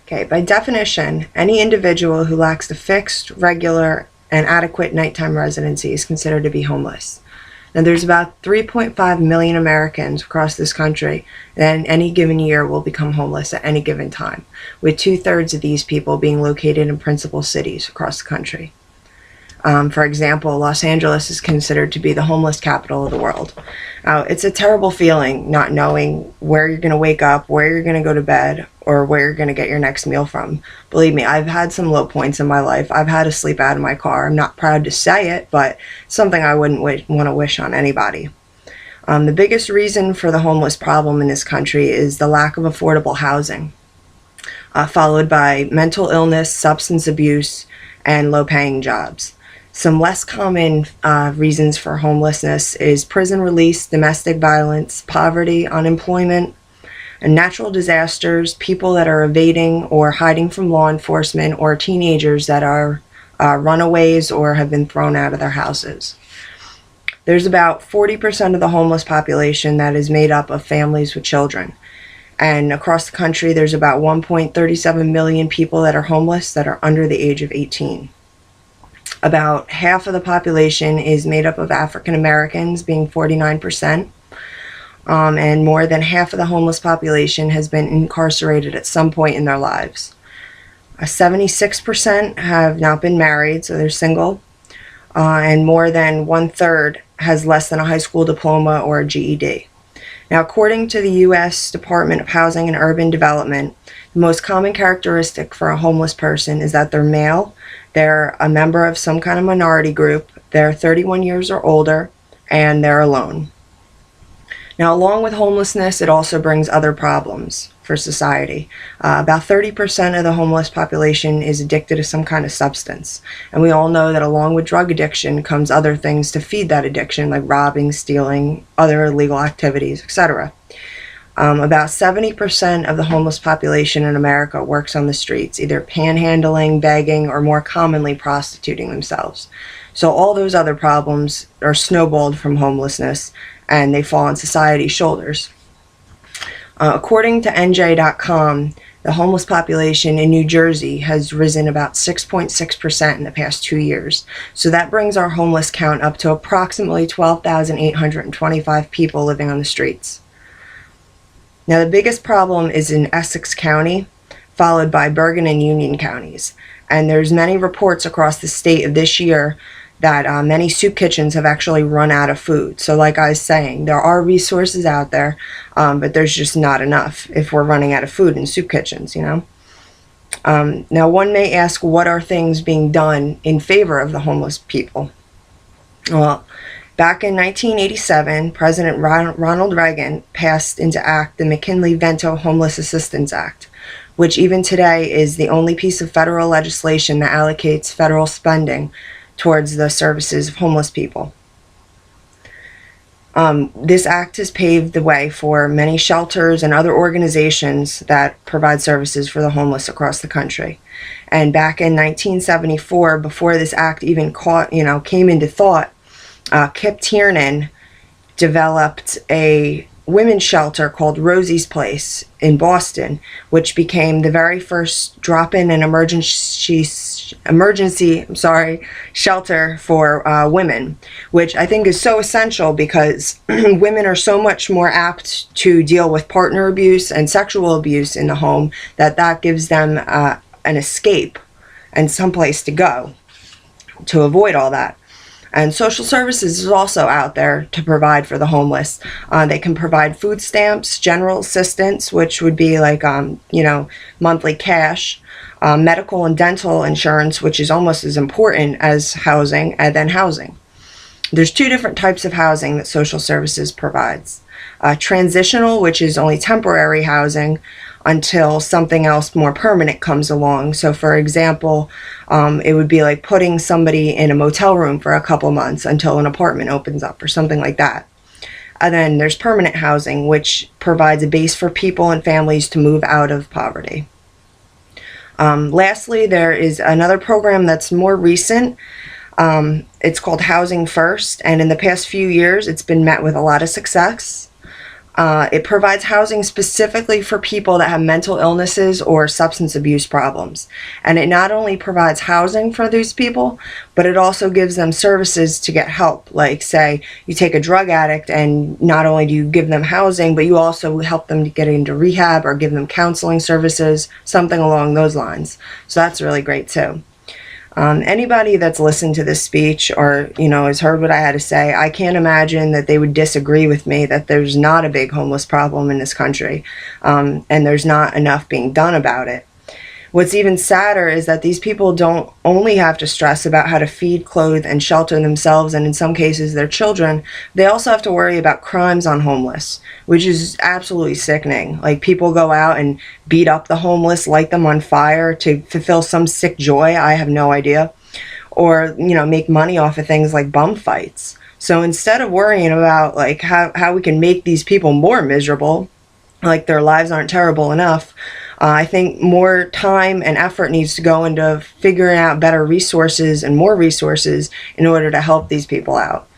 Okay, by definition, any individual who lacks a fixed, regular, and adequate nighttime residency is considered to be homeless. Now, there's about 3.5 million Americans across this country that in any given year will become homeless at any given time, with 2/3 of these people being located in principal cities across the country. For example, Los Angeles is considered to be the homeless capital of the world. It's a terrible feeling not knowing where you're going to wake up, where you're going to go to bed, or where you're going to get your next meal from. Believe me, I've had some low points in my life. I've had to sleep out of my car. I'm not proud to say it, but something I wouldn't want to wish on anybody. The biggest reason for the homeless problem in this country is the lack of affordable housing, followed by mental illness, substance abuse, and low-paying jobs. Some less common reasons for homelessness is prison release, domestic violence, poverty, unemployment, and natural disasters, people that are evading or hiding from law enforcement, or teenagers that are runaways or have been thrown out of their houses. There's about 40% of the homeless population that is made up of families with children. And across the country, there's about 1.37 million people that are homeless that are under the age of 18. About half of the population is made up of African Americans, being 49%, and more than half of the homeless population has been incarcerated at some point in their lives. 76% have not been married, so they're single, and more than 1/3 has less than a high school diploma or a GED. Now, according to the U.S. Department of Housing and Urban Development, the most common characteristic for a homeless person is that they're male, they're a member of some kind of minority group, they're 31 years or older, and they're alone. Now, along with homelessness, it also brings other problems for society. About 30% of the homeless population is addicted to some kind of substance. And we all know that along with drug addiction comes other things to feed that addiction, like robbing, stealing, other illegal activities, etc. About 70% of the homeless population in America works on the streets, either panhandling, begging, or more commonly prostituting themselves. So all those other problems are snowballed from homelessness, and they fall on society's shoulders. According to NJ.com, the homeless population in New Jersey has risen about 6.6% in the past 2 years. So that brings our homeless count up to approximately 12,825 people living on the streets. Now, the biggest problem is in Essex County, followed by Bergen and Union counties. And there's many reports across the state of this year that many soup kitchens have actually run out of food. So like I was saying, there are resources out there, but there's just not enough if we're running out of food in soup kitchens, you know. Now, one may ask, what are things being done in favor of the homeless people? Well, back in 1987, President Ronald Reagan passed into act the McKinley-Vento Homeless Assistance Act, which even today is the only piece of federal legislation that allocates federal spending towards the services of homeless people. This act has paved the way for many shelters and other organizations that provide services for the homeless across the country. And back in 1974, before this act even came into thought, Kip Tiernan developed a women's shelter called Rosie's Place in Boston, which became the very first drop-in and emergency shelter for women, which I think is so essential because women are so much more apt to deal with partner abuse and sexual abuse in the home that gives them an escape and someplace to go to avoid all that. And social services is also out there to provide for the homeless. They can provide food stamps, general assistance, which would be like, monthly cash, medical and dental insurance, which is almost as important as housing, and then housing. There's two different types of housing that social services provides. Transitional, which is only temporary housing until something else more permanent comes along. So for example, it would be like putting somebody in a motel room for a couple months until an apartment opens up or something like that. And then there's permanent housing, which provides a base for people and families to move out of poverty. Lastly, there is another program that's more recent. It's called Housing First, and in the past few years it's been met with a lot of success. It provides housing specifically for people that have mental illnesses or substance abuse problems. And it not only provides housing for these people, but it also gives them services to get help. Like, say, you take a drug addict and not only do you give them housing, but you also help them to get into rehab or give them counseling services, something along those lines. So that's really great too. Anybody that's listened to this speech or, has heard what I had to say, I can't imagine that they would disagree with me that there's not a big homeless problem in this country, and there's not enough being done about it. What's even sadder is that these people don't only have to stress about how to feed, clothe, and shelter themselves, and in some cases their children, they also have to worry about crimes on homeless, which is absolutely sickening. Like, people go out and beat up the homeless, light them on fire to fulfill some sick joy, I have no idea, or, make money off of things like bum fights. So instead of worrying about like how we can make these people more miserable, like their lives aren't terrible enough, I think more time and effort needs to go into figuring out better resources and more resources in order to help these people out.